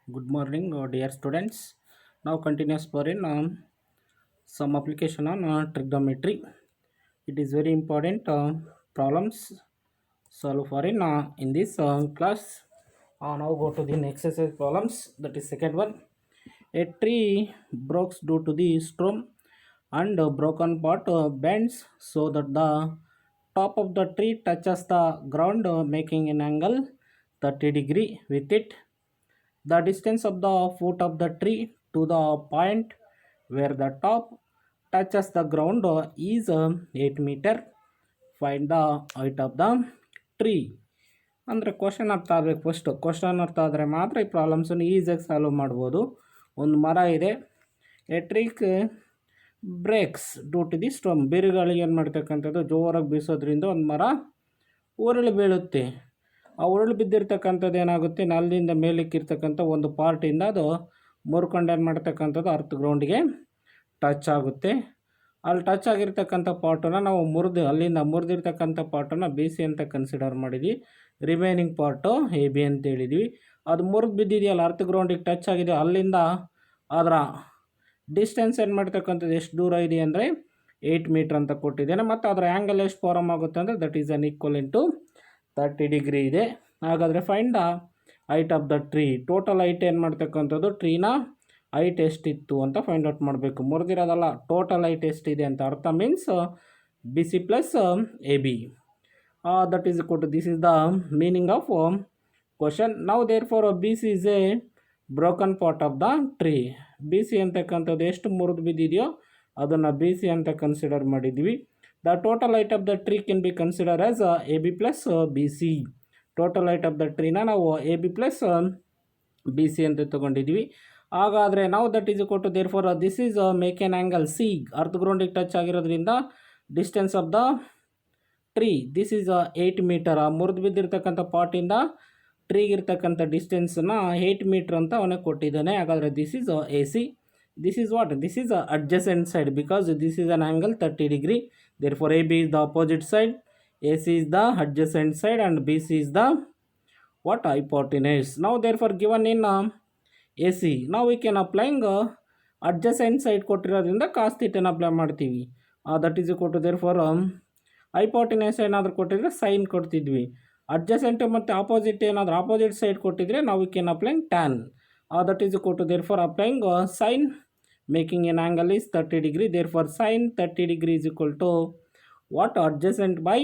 Good morning, dear students. Now, continuous for in some application on trigonometry. It is very important problems solve for in this class. Now go to the next exercise problems. That is second one. A tree breaks due to the storm, and broken part bends so that the top of the tree touches the ground, making an angle 30 degree with it. The distance of the foot of the tree to the point where the top touches the ground is 8 meter. Find the height of the tree. ಅಂದರೆ question ಅರ್ಥ ಆಗಬೇಕು. First question ಅರ್ಥ ಆದರೆ ಮಾತ್ರ ಈ ಪ್ರಾಬ್ಲಮ್ಸನ್ನು ಈಸಿಯಾಗಿ solve ಮಾಡ್ಬೋದು. ಒಂದು ಮರ ಇದೆ. A tree breaks due to the storm. ಬಿರುಗಾಳಿಗೆ ಏನು ಮಾಡ್ತಕ್ಕಂಥದ್ದು, ಜೋರಾಗಿ ಬೀಸೋದ್ರಿಂದ ಒಂದು ಮರ ಉರುಳಿ ಬೀಳುತ್ತೆ. ಆ ಉರುಳು ಬಿದ್ದಿರ್ತಕ್ಕಂಥದ್ದು ಏನಾಗುತ್ತೆ, ನೆಲದಿಂದ ಮೇಲಕ್ಕಿರ್ತಕ್ಕಂಥ ಒಂದು ಪಾರ್ಟಿಂದ ಅದು ಮುರ್ಕೊಂಡು ಏನು ಮಾಡ್ತಕ್ಕಂಥದ್ದು ಅರ್ತ್ ಗ್ರೌಂಡಿಗೆ ಟಚ್ ಆಗುತ್ತೆ. ಅಲ್ಲಿ ಟಚ್ ಆಗಿರ್ತಕ್ಕಂಥ ಪಾರ್ಟನ್ನು ನಾವು ಅಲ್ಲಿಂದ ಮುರಿದಿರ್ತಕ್ಕಂಥ ಪಾರ್ಟನ್ನು ಬಿ ಸಿ ಅಂತ ಕನ್ಸಿಡರ್ ಮಾಡಿದ್ವಿ. ರಿಮೈನಿಂಗ್ ಪಾರ್ಟು ಎ ಬಿ ಅಂತ ಹೇಳಿದ್ವಿ. ಅದು ಮುರಿದು ಬಿದ್ದಿದೆಯಲ್ಲ, ಅರ್ತ್ ಗ್ರೌಂಡಿಗೆ ಟಚ್ ಆಗಿದೆ, ಅಲ್ಲಿಂದ ಅದರ ಡಿಸ್ಟೆನ್ಸ್ ಏನು ಮಾಡ್ತಕ್ಕಂಥದ್ದು ಎಷ್ಟು ದೂರ ಇದೆ ಅಂದರೆ 8 ಮೀಟ್ರ್ ಅಂತ ಕೊಟ್ಟಿದ್ದೇನೆ. ಮತ್ತು ಅದರ ಆ್ಯಂಗಲ್ ಎಷ್ಟು ಫಾರಮ್ ಆಗುತ್ತೆ ಅಂದರೆ that is an equal into 30 degree ಇದೆ. ಹಾಗಾದರೆ find the height of the tree. Total height ಏನು ಮಾಡ್ತಕ್ಕಂಥದ್ದು, ಟ್ರೀನ ಹೈಟ್ ಎಷ್ಟಿತ್ತು ಅಂತ ಫೈಂಡ್ ಔಟ್ ಮಾಡಬೇಕು. ಮುರಿದಿರೋದಲ್ಲ, ಟೋಟಲ್ ಹೈಟ್ ಎಷ್ಟಿದೆ ಅಂತ ಅರ್ಥ. Means B C plus A B. That is equal to this is the meaning of question. ನಾವು therefore B C is a broken part of the tree. B C ಅಂತಕ್ಕಂಥದ್ದು ಎಷ್ಟು ಮುರಿದು ಬಿದ್ದಿದೆಯೋ ಅದನ್ನು B C ಅಂತ consider ಮಾಡಿದ್ವಿ. The total height of the tree can be considered as AB plus BC. Total height of the tree ನಾವು AB plus BC ಅಂತ ತಗೊಂಡಿದ್ವಿ. ಹಾಗಾದರೆ ನಾವು that is equal to therefore this is make an angle C. Earth ಗ್ರೌಂಡಿಗೆ touch ಆಗಿರೋದ್ರಿಂದ distance of the tree this is 8 metre. ಮುರಿದು ಬಿದ್ದಿರ್ತಕ್ಕಂಥ ಪಾರ್ಟಿಂದ ಟ್ರೀಗಿರ್ತಕ್ಕಂಥ ಡಿಸ್ಟೆನ್ಸನ್ನು 8 metre ಅಂತ ಅವನಿಗೆ ಕೊಟ್ಟಿದ್ದಾನೆ. ಹಾಗಾದರೆ this is A C. This is what? This is adjacent side because this is an angle 30 degree. Therefore, AB is the opposite side, AC is the adjacent side, and BC is the what? Hypotenuse. Now, therefore, given in AC, now we can applying adjacent side ಕೊಟ್ಟಿರೋದ್ರಿಂದ cos theta apply ಮಾಡ್ತೀವಿ. That is equal to therefore hypotenuse ಏನಾದರೂ ಕೊಟ್ಟಿದ್ರೆ sign ಕೊಡ್ತಿದ್ವಿ. Adjacent ಮತ್ತು opposite ಏನಾದರೂ opposite side ಕೊಟ್ಟಿದ್ರೆ ನಾವು we can applying tan. That is equal to therefore applying sine, making an angle is 30 degree. Therefore sine 30 degree is equal to what? Adjacent by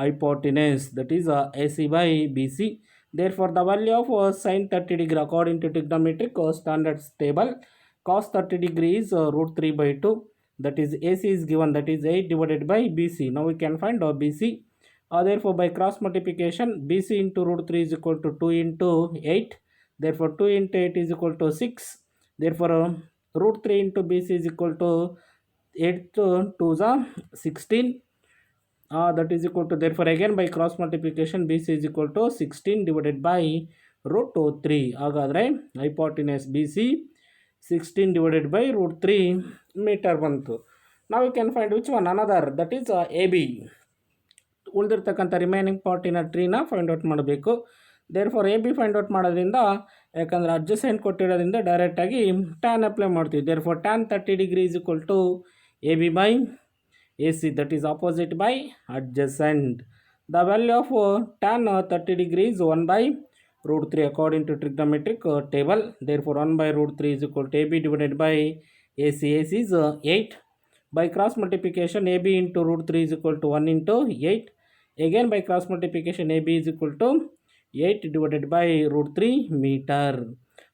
hypotenuse, that is AC by BC. Therefore the value of sine 30 degree according to trigonometric standards table, cos 30 degree is root 3 by 2. That is AC is given, that is 8 divided by BC. Now we can find BC. Therefore by cross multiplication BC into root 3 is equal to 2 into 8. Therefore 2 into 8 is equal to 6. Therefore root 3 into BC is equal to 8 to 2 is 16. That is equal to, therefore again by cross multiplication BC is equal to 16 divided by root 3. ಹಾಗಾದರೆ hypotenuse BC 16 divided by root 3 meter ಬಂತು. Now we can find which one? Another, that is AB. ಉಳಿದಿರ್ತಕ್ಕಂಥ remaining ಪಾರ್ಟಿನ ಟ್ರೀನ find out ಮಾಡಬೇಕು. Therefore A B find out ಮಾಡೋದ್ರಿಂದ, ಯಾಕಂದರೆ adjacent ಕೊಟ್ಟಿರೋದ್ರಿಂದ ಡೈರೆಕ್ಟಾಗಿ ಟ್ಯಾನ್ ಅಪ್ಲೈ ಮಾಡ್ತೀವಿ. Therefore tan 30 degree is equal to A B by A C, that is opposite by adjacent. The value of tan 30 degree is 1 by root 3 according to trigonometric table. Therefore 1 by root 3 is equal to A B divided by A C. A C is 8. By cross multiplication AB into root 3 is equal to 1 into 8. Again by cross multiplication AB is equal to 8 divided by root 3 meter.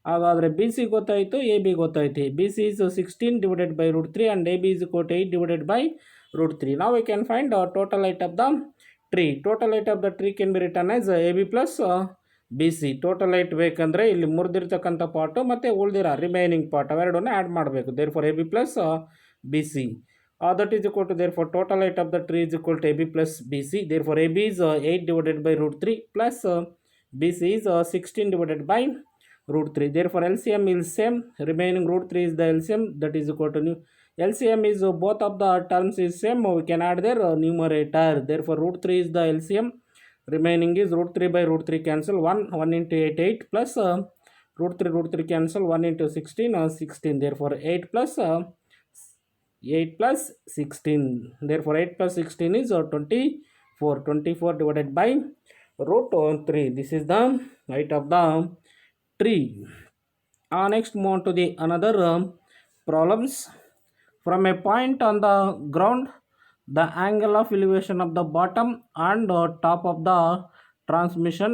ಹಾಗಾದರೆ B C ಗೊತ್ತಾಯಿತು, A B ಗೊತ್ತಾಯಿತು. B C is 16 divided by root 3 and AB is equal to 8 divided by root 3. Now we can find the total height of the tree. Total height of the tree can be written as AB plus BC. Total height ಬೇಕಂದರೆ ಇಲ್ಲಿ ಮುರಿದಿರ್ತಕ್ಕಂಥ part ಮತ್ತು ಉಳಿದಿರೋ remaining part ಅವೆರಡನ್ನು add ಮಾಡಬೇಕು. Therefore AB plus BC. That is equal to, therefore total height of the tree is equal to AB plus BC. Therefore AB is 8 divided by root 3 plus BC is 16 divided by root 3. Therefore LCM is same, remaining root 3 is the LCM, that is equal to LCM is both of the terms is same, we can add their numerator. Therefore root 3 is the LCM, remaining is root 3 by root 3 cancel, 1 into 8 8 plus root 3 cancel, 1 into 16 16, therefore 8 plus 16, therefore 8 plus 16 is 24, 24 divided by root 3. This is the height of the tree. Next move on to the another problems. From a point on the ground, the angle of elevation of the bottom and top of the transmission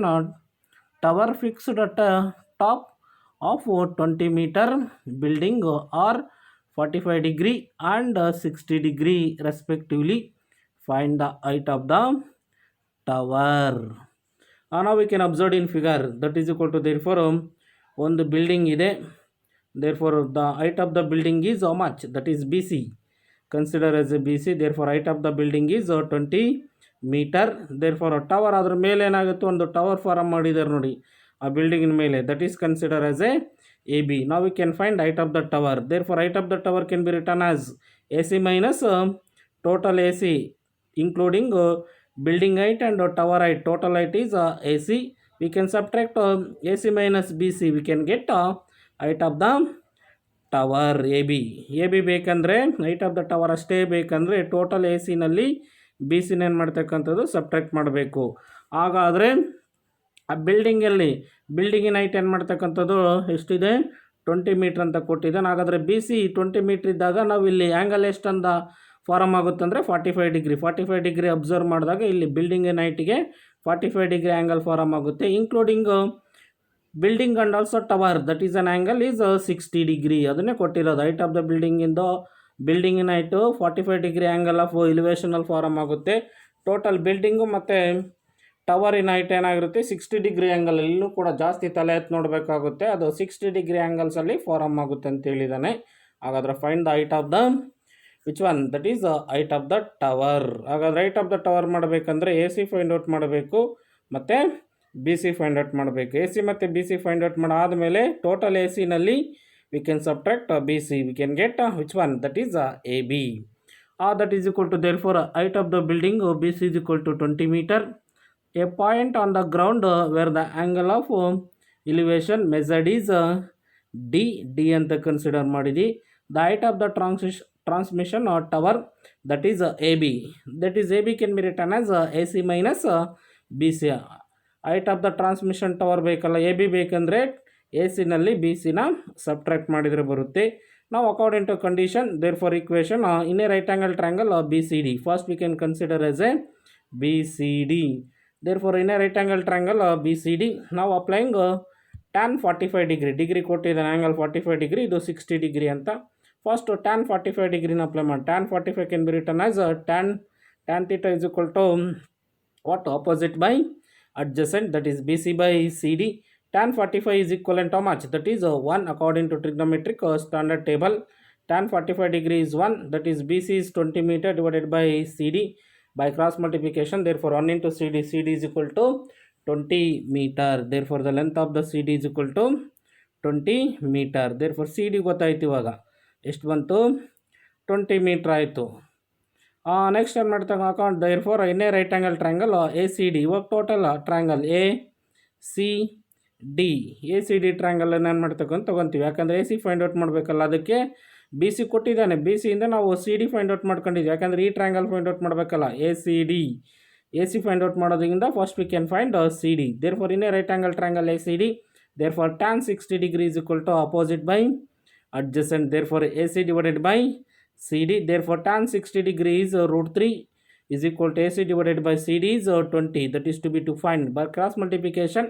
tower fixed at top of 20-meter building are 45 degree and 60 degree respectively. Find the height of the tower. Now we can observe in figure that is equal to, therefore ಒಂದು building ಇದೆ, therefore the height of the building is how much, that is BC, consider as a BC, therefore height of the building is 20 meter, therefore tower ಅದರ ಮೇಲೆ ಏನಾಗುತ್ತೆ ಒಂದು tower form ಮಾಡಿದ್ದಾರೆ ನೋಡಿ ಆ ಬಿಲ್ಡಿಂಗಿನ ಮೇಲೆ, that is consider as a AB. Now we can find height of the tower, therefore height of the tower can be written as AC minus total AC including building height and tower height. Total height is AC. We can subtract AC minus BC, we can get height of the tower AB. AB ಬೇಕಂದರೆ height of the tower ಅಷ್ಟೇ ಬೇಕಂದರೆ total AC ನಲ್ಲಿ BC ನ ಏನು ಮಾಡ್ತಕ್ಕಂಥದ್ದು subtract ಮಾಡಬೇಕು. ಹಾಗಾದರೆ ಆ ಬಿಲ್ಡಿಂಗಿನ ಹೈಟ್ ಏನು ಮಾಡ್ತಕ್ಕಂಥದ್ದು ಎಷ್ಟಿದೆ, 20 ಮೀಟ್ರ್ ಅಂತ ಕೊಟ್ಟಿದ್ದಾನೆ. ಹಾಗಾದರೆ BC 20 ಮೀಟ್ರ್ ಇದ್ದಾಗ ನಾವು ಇಲ್ಲಿ ಆ್ಯಂಗಲ್ ಎಷ್ಟಂದ ಫಾರಮ್ ಆಗುತ್ತೆ ಅಂದರೆ 45 ಡಿಗ್ರಿ. 45 ಡಿಗ್ರಿ ಅಬ್ಸರ್ವ್ ಮಾಡಿದಾಗ ಇಲ್ಲಿ ಬಿಲ್ಡಿಂಗಿನ ಹೈಟಿಗೆ 45 ಡಿಗ್ರಿ ಆ್ಯಂಗಲ್ ಫಾರಮ್ ಆಗುತ್ತೆ, including building and also tower, that is an angle is 60 degree. ಅದನ್ನೇ ಕೊಟ್ಟಿರೋದು ಹೈಟ್ ಆಫ್ ದ ಬಿಲ್ಡಿಂಗಿನ ಹೈಟು 45 ಡಿಗ್ರಿ ಆ್ಯಂಗಲ್ ಆಫ್ ಎಲಿವೇಷನಲ್ಲಿ ಫಾರಮ್ ಆಗುತ್ತೆ. ಟೋಟಲ್ ಬಿಲ್ಡಿಂಗು ಮತ್ತು ಟವರಿನ ಹೈಟ್ ಏನಾಗಿರುತ್ತೆ 60 ಡಿಗ್ರಿ ಆ್ಯಂಗಲ್. ಇಲ್ಲೂ ಕೂಡ ಜಾಸ್ತಿ ತಲೆ ಎತ್ತು ನೋಡಬೇಕಾಗುತ್ತೆ, ಅದು 60 ಡಿಗ್ರಿ ಆ್ಯಂಗಲ್ಸಲ್ಲಿ ಫಾರಮ್ ಆಗುತ್ತೆ ಅಂತ ಹೇಳಿದ್ದಾನೆ. ಹಾಗಾದರೆ find the height of the which one, that is height of the tower. ಹಾಗಾದರೆ ಹೈಟ್ ಆಫ್ ದ ಟವರ್ ಮಾಡಬೇಕಂದ್ರೆ AC ಫೈಂಡ್ ಔಟ್ ಮಾಡಬೇಕು ಮತ್ತು BC ಫೈಂಡ್ ಔಟ್ ಮಾಡಬೇಕು. AC ಮತ್ತು BC ಫೈಂಡ್ ಔಟ್ ಮಾಡಾದಮೇಲೆ ಟೋಟಲ್ ACನಲ್ಲಿ we can subtract BC, we can get which one, that is AB. That is equal to, therefore height of the building BC is equal to 20 metre. A point on the ground where the angle of elevation measured is D ಅಂತ consider ಮಾಡಿದಿ. The height of the transmission tower, that is AB. That is AB can be written as AC minus BC. height of the transmission tower ಬೇಕಲ್ಲ, AB ಬೇಕಂದರೆ ACನಲ್ಲಿ BCನ subtract ಮಾಡಿದರೆ ಬರುತ್ತೆ. Now according to condition, therefore equation in a right angle triangle BCD, first we can consider as a BCD. Therefore in a right angle triangle BCD, now applying tan 45 degree ಕೊಟ್ಟಿದ್ದಾನೆ, angle 45 degree, ಇದು 60 degree ಅಂತ. First tan 45 ಡಿಗ್ರಿನ apply ಮಾಡಿ. tan 45 can be written as tan theta is equal to what, opposite by adjacent, that is BC by CD. tan 45 is equivalent to how much, that is 1 according to trigonometric standard table. tan 45 degree is 1, that is BC is 20 meter divided by CD by cross multiplication, therefore 1 into CD is equal to 20 meter, therefore the length of the CD is equal to 20 meter, therefore CD ಗೊತ್ತಾಯ್ತು. ಇವಾಗ ಎಷ್ಟು ಬಂತು, 20 metre ಆಯಿತು. Next ಏನು ಮಾಡ್ತಾ ಹಾಕೊಂಡು, therefore in a right angle triangle ACD, ಇವಾಗ total triangle ACD triangle ಏನು ಮಾಡ್ತಕ್ಕಂತ ತೊಗೊತೀವಿ, ಯಾಕಂದರೆ AC ಫೈಂಡ್ ಔಟ್ ಮಾಡಬೇಕಲ್ಲ, ಅದಕ್ಕೆ BC ಕೊಟ್ಟಿದ್ದಾನೆ. BCಯಿಂದ ನಾವು CD ಫೈಂಡ್ ಔಟ್ ಮಾಡ್ಕೊಂಡಿದ್ವಿ, ಯಾಕಂದರೆ ಈ ಟ್ರಯಾಂಗಲ್ ಫೈಂಡ್ ಔಟ್ ಮಾಡಬೇಕಲ್ಲ. AC ಫೈಂಡ್ ಔಟ್ ಮಾಡೋದ್ರಿಂದ first we can find CD. therefore in a right angle triangle ACD, therefore tan 60 degree is equal to opposite by adjacent, therefore AC divided by CD, therefore tan 60 degree is root 3 is equal to AC divided by CD is 20, that is to be to find by cross multiplication.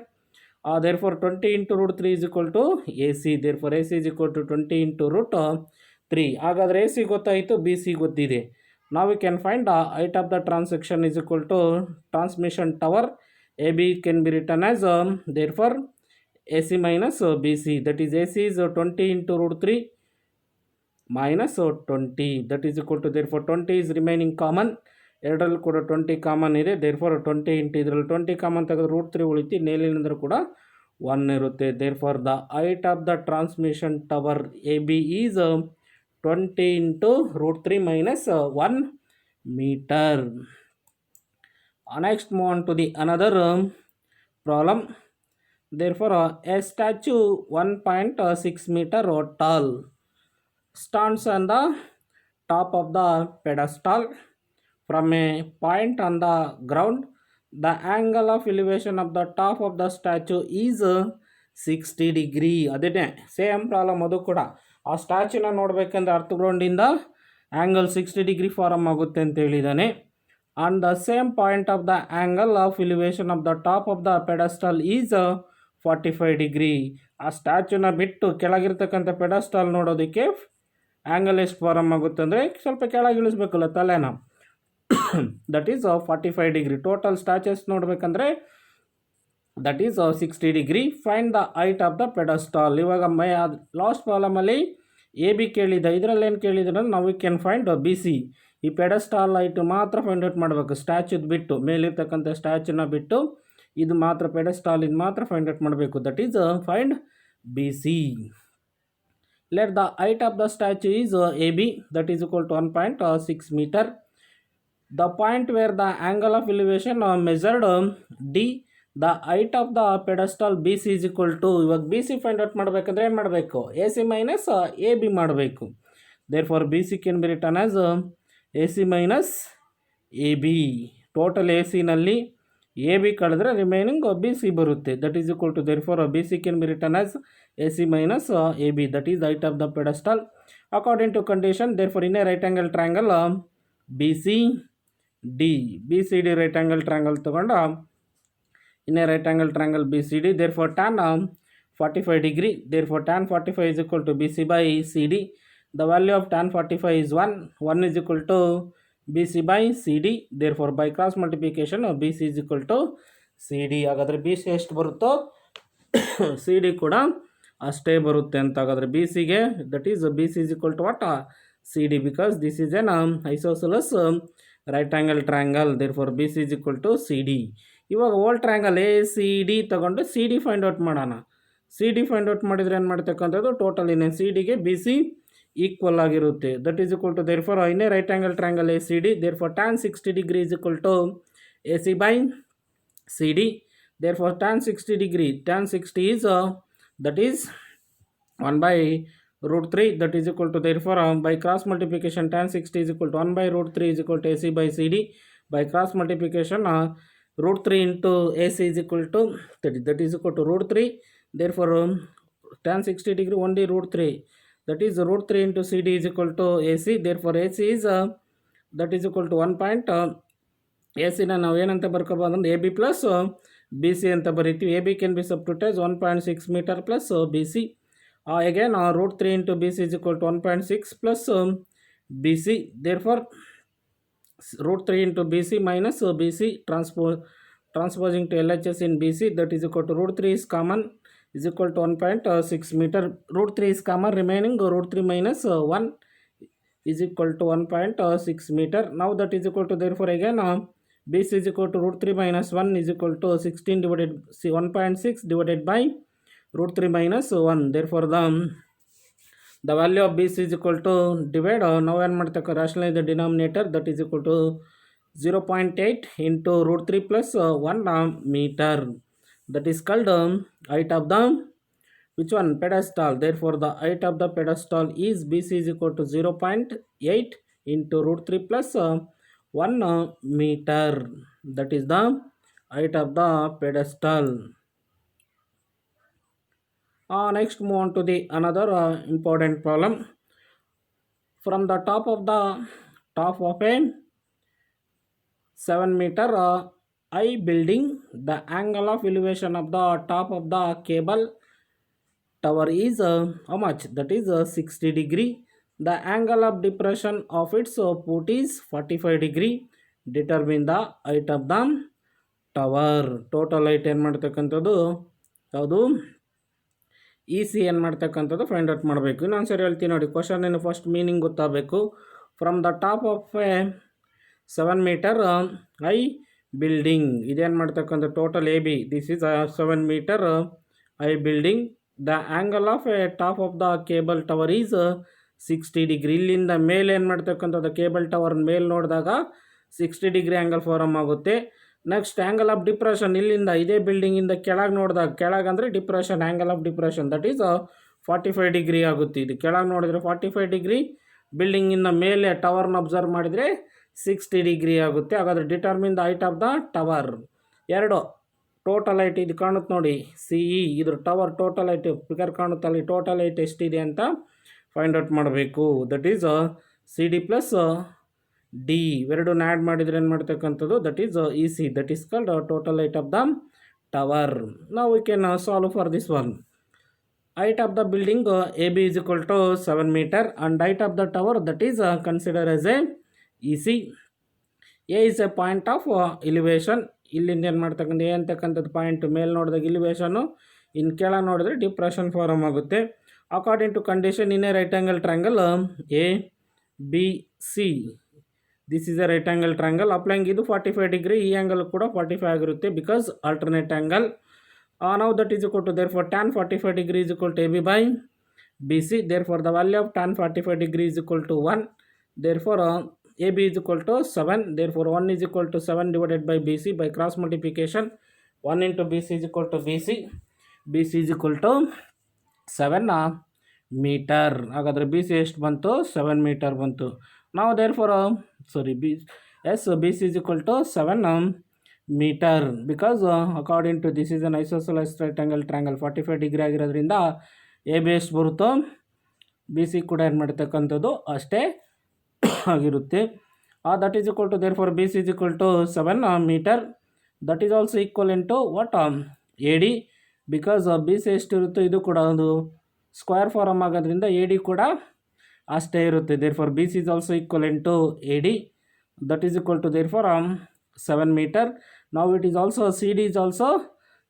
Therefore 20 into root 3 is equal to AC, therefore AC is equal to 20 into root 3. ಹಾಗಾದರೆ AC ಗೊತ್ತಾಯಿತು, BC ಗೊತ್ತಿದೆ. Now we can find height of the transection is equal to transmission tower. AB can be written as therefore AC minus BC, that is AC is 20 into root 3 minus 20, that is equal to, therefore 20 is remaining common, ಎರಡರಲ್ಲೂ ಕೂಡ 20 common ಇದೆ, therefore 20 into ಇದರಲ್ಲಿ 20 common ತೆಗೆದು root 3 ಉಳಿತು, ಮೇಲಿನಿಂದ ಕೂಡ 1 ಇರುತ್ತೆ. therefore the height of the transmission tower AB is 20 into root 3 minus 1 meter. Next move on to the another problem. Therefore, a statue 1.6 meter tall stands on the top of the pedestal from a point on the ground. The angle of elevation of the top of the statue is 60 degree. ಅದೇ same problem ಅದು ಕೂಡ. ಆ ಸ್ಟ್ಯಾಚ್ಯೂನ ನೋಡಬೇಕಂದ್ರೆ ಅರ್ಥ ಗ್ರೌಂಡಿಂದ angle 60 degree farm ಆಗುತ್ತೆ ಅಂತ ಹೇಳಿದ್ದಾನೆ. On the same point of the angle of elevation of the top of the pedestal is 45 degree. ಆ ಸ್ಟ್ಯಾಚ್ಯೂನ ಬಿಟ್ಟು ಕೆಳಗಿರ್ತಕ್ಕಂಥ ಪೆಡಸ್ಟಲ್ ನೋಡೋದಕ್ಕೆ ಆ್ಯಂಗಲ್ ಎಷ್ಟು ಫಾರಮ್ ಆಗುತ್ತೆ ಅಂದರೆ ಸ್ವಲ್ಪ ಕೆಳಗೆ ಇಳಿಸ್ಬೇಕಲ್ಲ ತಲೆನ. That is 45 degree. Total statues ನೋಡಬೇಕಂದ್ರೆ that is 60 degree. Find the height of the pedestal. ಇವಾಗ ಲಾಸ್ಟ್ ಪ್ರಾಬ್ಲಮಲ್ಲಿ ಎ ಬಿ ಕೇಳಿದ್ದ, ಇದರಲ್ಲಿ ಏನು ಕೇಳಿದ್ರೆ ನಾವು we can find B C. ಈ ಪೆಡಸ್ಟಾಲ್ ಹೈಟ್ ಮಾತ್ರ ಫೈಂಡ್ ಔಟ್ ಮಾಡಬೇಕು, ಸ್ಟ್ಯಾಚ್ಯೂದ್ ಬಿಟ್ಟು, ಮೇಲಿರ್ತಕ್ಕಂಥ ಸ್ಟ್ಯಾಚ್ಯೂನ ಬಿಟ್ಟು ಇದು ಮಾತ್ರ ಪೆಡಸ್ಟಾಲ್ ಇದು ಮಾತ್ರ ಫೈಂಡ್ ಔಟ್ ಮಾಡಬೇಕು. That is find B C. Let the height of the statue is A B that is equal to 1.6 metre. The point where the angle of elevation measured D, the height of the pedestal BC is equal to, ಇವಾಗ B C find out ಮಾಡಬೇಕಂದ್ರೆ ಏನು ಮಾಡಬೇಕು, A C minus A B ಮಾಡಬೇಕು. Therefore B C can be written as A C minus A B. Total A ಸಿನಲ್ಲಿ A B ಕಳೆದ್ರೆ remaining B C ಬರುತ್ತೆ. That is equal to, therefore B C can be written as A C minus A B. That is height of the pedestal according to condition. Therefore in a right angle triangle B C D, B C D right angle triangle ತೊಗೊಂಡು in a right angle triangle B C D. Therefore tan 45 degree. Therefore tan 45 is equal to B C by C D. The value of tan 45 is 1 is equal to B C by C D. Therefore by cross multiplication B C is equal to C D. ಹಾಗಾದರೆ B C ಎಷ್ಟು ಬರುತ್ತೋ C D ಕೂಡ ಅಷ್ಟೇ ಬರುತ್ತೆ ಅಂತ. ಹಾಗಾದರೆ B ಸಿಗೆ that is B C is equal to what, C D, because this is an isosceles right angle triangle. Therefore B C is equal to C D. ಇವಾಗ old triangle A C D ತೊಗೊಂಡು C D find out ಮಾಡೋಣ. C D find out ಮಾಡಿದರೆ ಏನು ಮಾಡ್ತಕ್ಕಂಥದ್ದು, total ಇನ್ನೇನು C ಡಿಗೆ B C equal ಆಗಿರುತ್ತೆ. That is equal to, therefore ಇನ್ನೇ right angle triangle A C D. Therefore tan 60 degree is equal to A C by C D. Therefore tan 60 degree, tan 60 is that is 1 by root 3 that is equal to, therefore by cross multiplication tan 60 is equal to 1 by root 3 is equal to AC by CD. By cross multiplication root 3 into AC is equal to 30, that is equal to root 3. Therefore tan 60 degree only root 3, that is root 3 into CD is equal to AC. Therefore AC is that is equal to 1 point AC na ನಾವು ಏನಂತ ಬರ್ಕೋಬಹುದು ಅಂದ್ರೆ AB plus BC ಅಂತ ಬರೀತೀವಿ. AB can be substituted as 1.6 meter plus BC. Again root 3 into BC is equal to 1.6 plus BC. Therefore root 3 into BC minus BC transposing to LHS in BC, that is equal to root 3 is common is equal to 1.6 meter. Root 3 is common, remaining root 3 minus 1 is equal to 1.6 meter. Now that is equal to, therefore again BC is equal to root 3 minus 1 is equal to 16 divided 1.6 divided by root 3 minus 1. Therefore the value of BC is equal to, divide now ಏನು ಮಾಡ್ತಕ್ಕ rationalize the denominator, that is equal to 0.8 into root 3 plus 1 meter. That is called height of the which one, pedestal. Therefore the height of the pedestal is BC is equal to 0.8 into root 3 plus 1 meter. That is the height of the pedestal. Next move on to the another important problem. From the top of a 7 meter high building, the angle of elevation of the top of the cable tower is how much, that is 60 degree. The angle of depression of its foot is 45 degree. Determine the height of the tower. Total height ಏನು ಮಾಡ್ತಕ್ಕಂಥದ್ದು ಯಾವುದು, E C ಏನು ಮಾಡ್ತಕ್ಕಂಥದ್ದು find out ಮಾಡಬೇಕು. ಇನ್ನೊಂದು ಸರಿ ಹೇಳ್ತೀನಿ ನೋಡಿ, ಕ್ವಶನ್ ಏನು ಫಸ್ಟ್ ಮೀನಿಂಗ್ ಗೊತ್ತಾಗಬೇಕು. From the top of A 7 meter high building, ಇದೇನು ಮಾಡ್ತಕ್ಕಂಥ total A B, this is 7 meter high building. The angle of A top of the cable tower is 60 degree. ಇಲ್ಲಿಂದ ಮೇಲೆ ಏನು ಮಾಡ್ತಕ್ಕಂಥದ್ದು, ಕೇಬಲ್ ಟವರ್ ಮೇಲೆ ನೋಡಿದಾಗ 60 degree angle form ಆಗುತ್ತೆ. Next angle of depression ಇಲ್ಲಿಂದ ಇದೇ ಬಿಲ್ಡಿಂಗಿಂದ ಕೆಳಗೆ ನೋಡಿದಾಗ ಕೆಳಗೆ ಅಂದರೆ depression angle of depression that is 45 degree ಆಗುತ್ತೆ. ಇದು ಕೆಳಗೆ ನೋಡಿದರೆ 45 ಡಿಗ್ರಿ, ಬಿಲ್ಡಿಂಗಿಂದ ಮೇಲೆ ಟವರ್ನ ಅಬ್ಸರ್ವ್ ಮಾಡಿದರೆ 60 ಡಿಗ್ರಿ ಆಗುತ್ತೆ. ಹಾಗಾದರೆ determine the height of the tower. ಎರಡು ಟೋಟಲ್ ಹೈಟ್ ಇದು ಕಾಣುತ್ತೆ ನೋಡಿ, CE ಇದ್ರ ಟವರ್ ಟೋಟಲ್ ಹೈಟ್ ಫಿಗರ್ ಕಾಣುತ್ತಲ್ಲಿ ಟೋಟಲ್ ಹೈಟ್ ಎಷ್ಟಿದೆ ಅಂತ ಫೈಂಡ್ ಔಟ್ ಮಾಡಬೇಕು. That is CD plus D ಇವೆರಡನ್ನ ಆ್ಯಡ್ ಮಾಡಿದರೆ ಏನು ಮಾಡ್ತಕ್ಕಂಥದ್ದು that is EC that is called total height of the tower. ನಾವು we can solve for this one. Height of the building AB is equal to 7 meter and height of the tower that is considered as a EC. A is a point of elevation. ಇಲ್ಲಿಂದ ಏನು ಮಾಡ್ತಕ್ಕಂಥ A ಅಂತಕ್ಕಂಥದ್ದು point ಮೇಲೆ ನೋಡಿದಾಗ ಇಲಿವೇಶನು, ಇನ್ನು ಕೆಳ ನೋಡಿದ್ರೆ depression farm ಆಗುತ್ತೆ. According to condition in a right angle triangle ABC, this is A right angle triangle applying ಇದು 45 ಡಿಗ್ರಿ, ಈ ಆ್ಯಂಗಲ್ ಕೂಡ 45 ಆಗಿರುತ್ತೆ because alternate angle. Now that is equal to, therefore tan 45 degree is equal to AB by BC. Therefore the value of tan 45 degree is equal to 1. Therefore AB is equal to 7. Therefore 1 is equal to 7 divided by BC by cross multiplication. 1 into BC is equal to BC. BC is equal to 7 meter. ಹಾಗಾದರೆ BC ಎಷ್ಟು ಬಂತು? 7 meter ಬಂತು. Now therefore BC is equal to 7 meter because according to this is an isosceles right angle triangle 45 degree ಆಗಿರೋದ್ರಿಂದ AB ಎಷ್ಟು ಬರುತ್ತೋ BC ಕೂಡ ಏನು ಮಾಡ್ತಕ್ಕಂಥದ್ದು ಅಷ್ಟೇ ಆಗಿರುತ್ತೆ. That is equal to therefore BC is equal to 7 meter. That is also equivalent to what AD because BC ಎಷ್ಟಿರುತ್ತೋ ಇದು ಕೂಡ ಒಂದು ಸ್ಕ್ವೇರ್ ಫಾರಮ್ ಆಗೋದ್ರಿಂದ AD ಕೂಡ ಅಷ್ಟೇ ಇರುತ್ತೆ. therefore BC is also equivalent to AD. that is equal to therefore 7 meter. Now it is also CD is also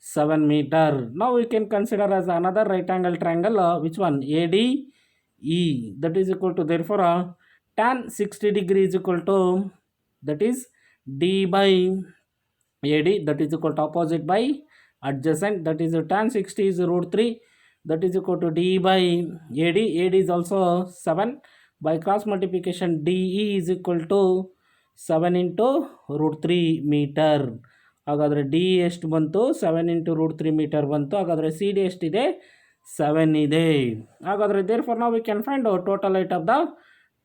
7 meter. Now we can consider as another right angle triangle which one ADE, that is equal to therefore tan 60 degree is equal to that is D by AD, that is equal to opposite by adjacent, that is tan 60 is root 3, that is equal to D by AD. AD is also 7 by cross multiplication DE is equal to 7 into root 3 meter. ಹಾಗಾದರೆ D ಎಷ್ಟು ಬಂತು? 7 into root 3 meter ಬಂತು. ಹಾಗಾದರೆ C D ಎಷ್ಟಿದೆ? 7 ಇದೆ. ಹಾಗಾದರೆ therefore now we can find out total height of the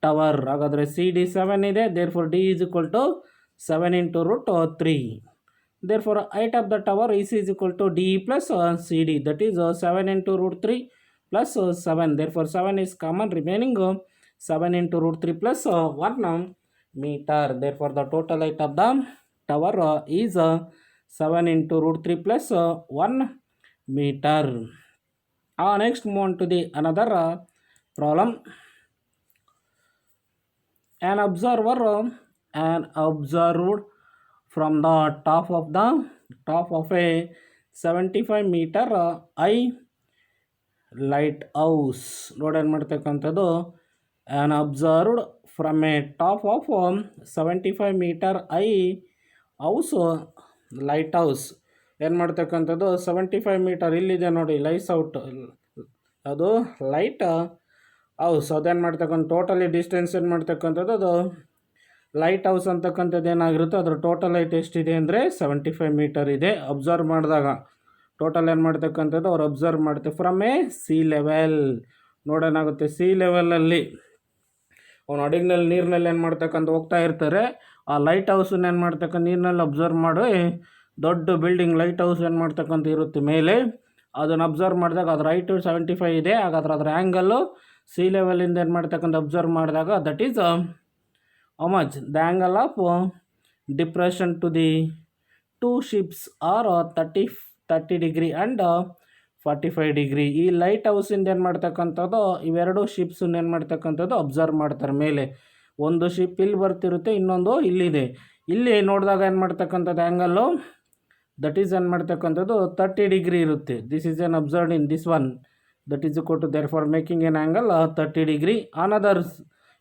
tower. ಹಾಗಾದರೆ C D 7 ಇದೆ. therefore D is equal to 7 into root 3. therefore height of the tower EC is equal to D plus CD, that is 7 into root 3 plus 7. therefore 7 is common, remaining 7 into root 3 plus 1 meter. therefore the total height of the tower is 7 into root 3 plus 1 meter. Next move on to the another problem. An observed from the top of a 75 meter high lighthouse. ನೋಡಿ ಏನು ಮಾಡ್ತಕ್ಕಂಥದ್ದು an observed from a top of 75 meter high house light house ಏನು ಮಾಡ್ತಕ್ಕಂಥದ್ದು 75 metre ಇಲ್ಲಿದೆ ನೋಡಿ ಅದು light house ಅದೇನು ಮಾಡ್ತಕ್ಕಂಥ ಟೋಟಲಿ ಡಿಸ್ಟೆನ್ಸ್ ಏನು ಮಾಡ್ತಕ್ಕಂಥದ್ದು ಅದು ಲೈಟ್ ಹೌಸ್ ಅಂತಕ್ಕಂಥದ್ದು ಏನಾಗಿರುತ್ತೆ ಅದರ ಟೋಟಲ್ ಹೈಟ್ ಎಷ್ಟಿದೆ ಅಂದರೆ 75 ಮೀಟರ್ ಇದೆ. ಅಬ್ಸರ್ವ್ ಮಾಡಿದಾಗ ಟೋಟಲ್ ಏನು ಮಾಡ್ತಕ್ಕಂಥದ್ದು ಅವ್ರು ಅಬ್ಸರ್ವ್ ಮಾಡ್ತಾರೆ ಫ್ರಮ್ ಎ ಸಿ ಲೆವೆಲ್. ನೋಡೋಣಾಗುತ್ತೆ ಸಿ ಲೆವೆಲಲ್ಲಿ ಅವನು ಹಡಗಿನಲ್ಲಿ ನೀರಿನಲ್ಲಿ ಏನು ಮಾಡ್ತಕ್ಕಂಥ ಹೋಗ್ತಾ ಇರ್ತಾರೆ. ಆ ಲೈಟ್ ಹೌಸನ್ನ ಏನು ಮಾಡ್ತಕ್ಕಂಥ ನೀರಿನಲ್ಲಿ ಅಬ್ಸರ್ವ್ ಮಾಡಿ ದೊಡ್ಡ ಬಿಲ್ಡಿಂಗ್ ಲೈಟ್ ಹೌಸ್ ಏನು ಮಾಡ್ತಕ್ಕಂಥ ಇರುತ್ತೆ ಮೇಲೆ, ಅದನ್ನು ಅಬ್ಸರ್ವ್ ಮಾಡಿದಾಗ ಅದ್ರ ಹೈಟು 75 ಇದೆ. ಹಾಗಾದ್ರೆ ಅದರ ಆ್ಯಂಗಲ್ಲು ಸಿ ಲೆವೆಲಿಂದ ಏನು ಮಾಡ್ತಕ್ಕಂಥ ಅಬ್ಸರ್ವ್ ಮಾಡಿದಾಗ that is how much the angle of depression to the two ships are 30 degree and 45 degree. ಈ ಲೈಟ್ ಹೌಸಿಂದ ಏನು ಮಾಡ್ತಕ್ಕಂಥದ್ದು ಇವೆರಡು ಶಿಪ್ಸನ್ನ ಏನು ಮಾಡ್ತಕ್ಕಂಥದ್ದು ಅಬ್ಸರ್ವ್ ಮಾಡ್ತಾರೆ ಮೇಲೆ. ಒಂದು ಶಿಪ್ ಇಲ್ಲಿ ಬರ್ತಿರುತ್ತೆ, ಇನ್ನೊಂದು ಇಲ್ಲಿದೆ. ಇಲ್ಲಿ ನೋಡಿದಾಗ ಏನು ಮಾಡ್ತಕ್ಕಂಥದ್ದು ಆ್ಯಂಗಲ್ಲು ದಟ್ ಈಸ್ ಏನು ಮಾಡ್ತಕ್ಕಂಥದ್ದು 30 ಡಿಗ್ರಿ ಇರುತ್ತೆ. This is an observed in this one, that is equal to therefore making an angle 30 degree. Another's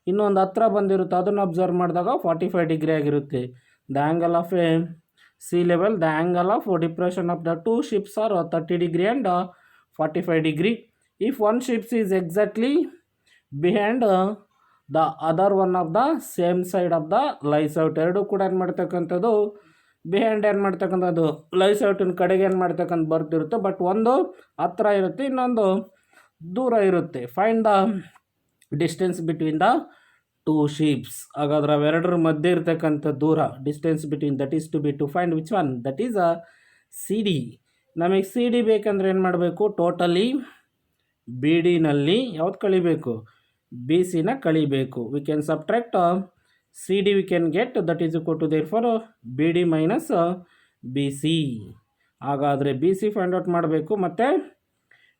ಇನ್ನೊಂದು ಹತ್ರ ಬಂದಿರುತ್ತೆ, ಅದನ್ನು ಅಬ್ಸರ್ವ್ ಮಾಡಿದಾಗ 45 ಡಿಗ್ರಿ ಆಗಿರುತ್ತೆ. The angle of A C level, the angle of depression of the two ships are 30 degree and 45 degree. If one ships is exactly behind the other one of the same side of the lies out. ಎರಡೂ ಕೂಡ ಏನು ಮಾಡ್ತಕ್ಕಂಥದ್ದು behind ಏನು ಮಾಡ್ತಕ್ಕಂಥದ್ದು lies ಔಟಿನ ಕಡೆಗೆ ಏನು ಮಾಡ್ತಕ್ಕಂಥ ಬರ್ತಿರುತ್ತೆ, but ಒಂದು ಹತ್ರ ಇರುತ್ತೆ, ಇನ್ನೊಂದು ದೂರ ಇರುತ್ತೆ. Find the distance between the two ships. ಹಾಗಾದ್ರೆ ಅವೆರಡರ ಮಧ್ಯೆ ಇರ್ತಕ್ಕಂಥ ದೂರ, distance between, that is to be to find which one, that is a C D. ನಮಗೆ ಸಿ ಡಿ ಬೇಕಂದ್ರೆ ಏನು ಮಾಡಬೇಕು, ಟೋಟಲಿ ಬಿ ಡಿನಲ್ಲಿ ಯಾವ್ದು ಕಳಿಬೇಕು, ಬಿ ಸಿನ ಕಳಿಬೇಕು. We can subtract C D, we can get that is equal to therefore B D minus B C. ಹಾಗಾದರೆ B C find out ಮಾಡಬೇಕು ಮತ್ತು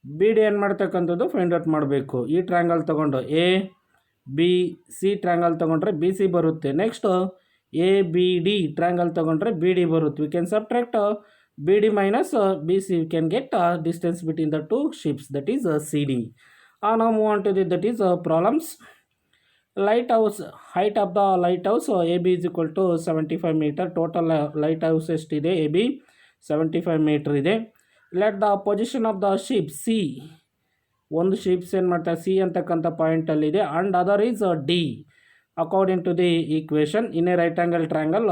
ಬಿ ಡಿ ಏನು ಮಾಡ್ತಕ್ಕಂಥದ್ದು ಫೈಂಡ್ ಔಟ್ ಮಾಡಬೇಕು. ಈ ಟ್ರ್ಯಾಂಗಲ್ ತೊಗೊಂಡು ಎ ಬಿ ಸಿ ಟ್ರ್ಯಾಂಗಲ್ ತೊಗೊಂಡ್ರೆ B C ಬರುತ್ತೆ. Next A B D triangle ತೊಗೊಂಡ್ರೆ ಬಿ ಡಿ ಬರುತ್ತೆ. We can subtract B D minus B C, we can get distance between the two ships, that is C D. ನಾವು move on to the that is problems. Lighthouse, height of the lighthouse A B is equal to 75 metre. Total lighthouse ಎಷ್ಟಿದೆ, A B 75 metre ಇದೆ. Let the position of the ship C, ಒಂದು ships ಏನು ಮಾಡ್ತಾರೆ C ಅಂತಕ್ಕಂಥ ಪಾಯಿಂಟಲ್ಲಿದೆ, and other is D according to the equation in a right angle triangle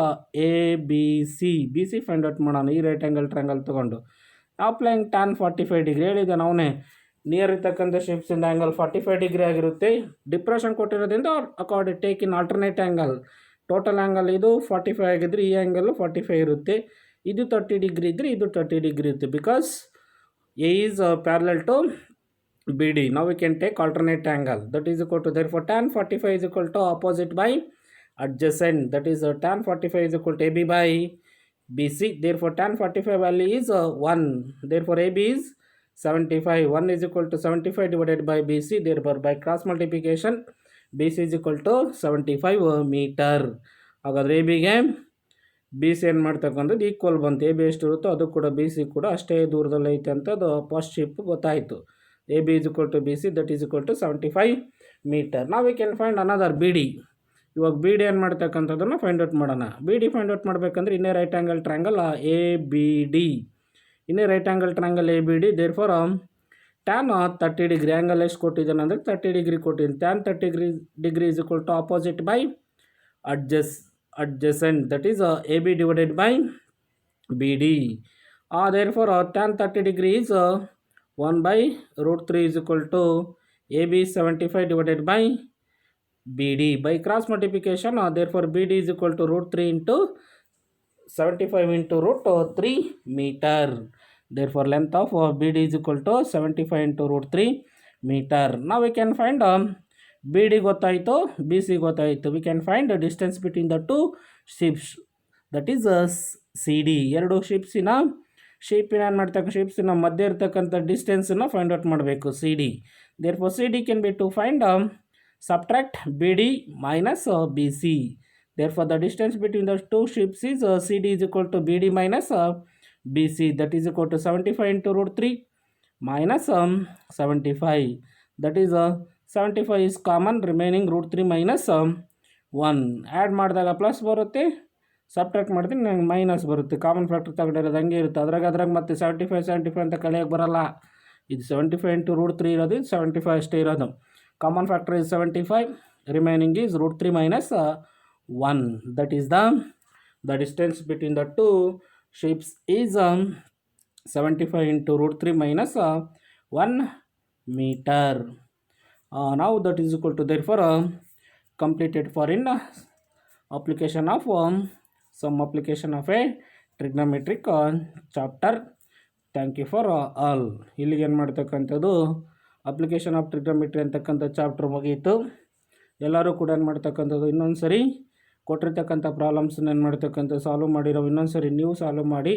A B C. B C find out ಮಾಡೋಣ ಈ right angle triangle ತೊಗೊಂಡು. Applying tan 45 degree ಹೇಳಿದೆ ನಾವೇ, ನಿಯರ್ ಇರ್ತಕ್ಕಂಥ ಶಿಪ್ಸಿಂದ ಆ್ಯಂಗಲ್ 45 ಡಿಗ್ರಿ ಆಗಿರುತ್ತೆ. ಡಿಪ್ರೆಷನ್ ಕೊಟ್ಟಿರೋದ್ರಿಂದ according take in alternate angle. Total angle ಇದು 45 ಆಗಿದ್ರೆ ಈ ಆ್ಯಂಗಲ್ 45 ಇರುತ್ತೆ, ಇದು 30 ಡಿಗ್ರಿ ಇದ್ದರೆ ಇದು 30 ಡಿಗ್ರಿ ಇರುತ್ತೆ. Because A is parallel to B D. ನಾವು we can take alternate angle, that is equal to therefore tan 45 is equal to opposite by adjacent, that is tan 45 is equal to AB by BC. Therefore tan 45 value is 1, therefore AB is 75. 1 is equal to 75 divided by BC, therefore by cross multiplication BC is equal to 75 meter. ಹಾಗಾದರೆ A ಬಿಗೆ B C ಏನು ಮಾಡ್ತಕ್ಕಂಥದ್ದು equal ಬಂತು. A B ಎಷ್ಟು ಇರುತ್ತೋ ಅದು ಕೂಡ B C ಕೂಡ ಅಷ್ಟೇ ದೂರದಲ್ಲಿ ಐತೆ ಅಂತದ್ದು ಫಸ್ಟ್ ಶಿಪ್ ಗೊತ್ತಾಯಿತು. A B is equal to B C, that is equal to 75 metre. ನಾವು we can find another B D. ಇವಾಗ ಬಿ ಡಿ ಏನು ಮಾಡ್ತಕ್ಕಂಥದ್ದನ್ನು ಫೈಂಡ್ ಔಟ್ ಮಾಡೋಣ. ಬಿ ಡಿ ಫೈಂಡ್ ಔಟ್ ಮಾಡಬೇಕಂದ್ರೆ ಇನ್ನೇ right angle triangle A B D, ಇನ್ನೇ right angle triangle A B D. Therefore tan 30 degree, angle ಎಷ್ಟು ಕೊಟ್ಟಿದ್ದಾನೆ ಅಂದರೆ 30 ಡಿಗ್ರಿ ಕೊಟ್ಟಿದ್ದೀನಿ. Tan 30 degree is equal to opposite by adjacent, that is AB divided by BD. Therefore tan 30 degree is 1 by root 3 is equal to AB 75 divided by BD. By cross multiplication, therefore BD is equal to root 3 into 75 into root 3 meter. Therefore length of BD is equal to 75 into root 3 meter. Now we can find B D ಗೊತ್ತಾಯಿತು, B C ಗೊತ್ತಾಯಿತು. We can find distance between the two ships, that is C D. ಎರಡು ಶಿಪ್ಸಿನ ಏನು ಮಾಡ್ತಕ್ಕ ಶಿಪ್ಸಿನ ಮಧ್ಯೆ ಇರ್ತಕ್ಕಂಥ ಡಿಸ್ಟೆನ್ಸನ್ನು ಫೈಂಡ್ ಔಟ್ ಮಾಡಬೇಕು, C D. Therefore C D can be to find subtract B D minus B C. Therefore the distance between the two ships is C D is equal to B D minus B C, that is equal to 75 into root 3 minus 75, that is 75 is common, remaining root 3 minus 1. Add ಮಾಡಿದಾಗ plus ಬರುತ್ತೆ, subtract ಮಾಡ್ತೀನಿ ನಂಗೆ minus ಬರುತ್ತೆ. Common factor ತಗೊಂಡಿರೋದು ಹಂಗೆ ಇರುತ್ತೆ. ಅದ್ರಾಗ ಮತ್ತೆ 75 ಅಂತ ಕಳೆಯೋಕ್ಕೆ ಬರಲ್ಲ. ಇದು 75 into root 3 ಇರೋದು, ಇದು 75 ಅಷ್ಟೇ ಇರೋದು. Common factor is 75, remaining is root 3 minus 1. That is the distance between the two ships is 75 into root 3 minus 1 meter. Now that is equal to, therefore completed for in application of some application of a trigonometric chapter. Thank you for all. ಇಲ್ಲಿಗೆ ಏನು ಮಾಡ್ತಕ್ಕಂಥದ್ದು application of trigonometry ಅಂತಕ್ಕಂಥ chapter ಮುಗಿಯಿತು. ಎಲ್ಲರೂ ಕೂಡ ಏನು ಮಾಡ್ತಕ್ಕಂಥದ್ದು ಇನ್ನೊಂದು ಸರಿ ಕೊಟ್ಟಿರ್ತಕ್ಕಂಥ ಪ್ರಾಬ್ಲಮ್ಸನ್ನ ಏನು ಮಾಡ್ತಕ್ಕಂಥ ಸಾಲ್ವ್ ಮಾಡಿರೋ ಇನ್ನೊಂದು ಸರಿ ನೀವು ಸಾಲ್ವ್ ಮಾಡಿ.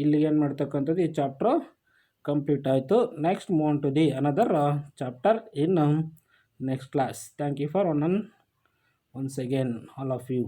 ಇಲ್ಲಿಗೆ ಏನು ಮಾಡ್ತಕ್ಕಂಥದ್ದು ಈ ಚಾಪ್ಟರ್ ಕಂಪ್ಲೀಟ್ ಆಯಿತು. Next move on to the another chapter in next class. Thank you for once again all of you.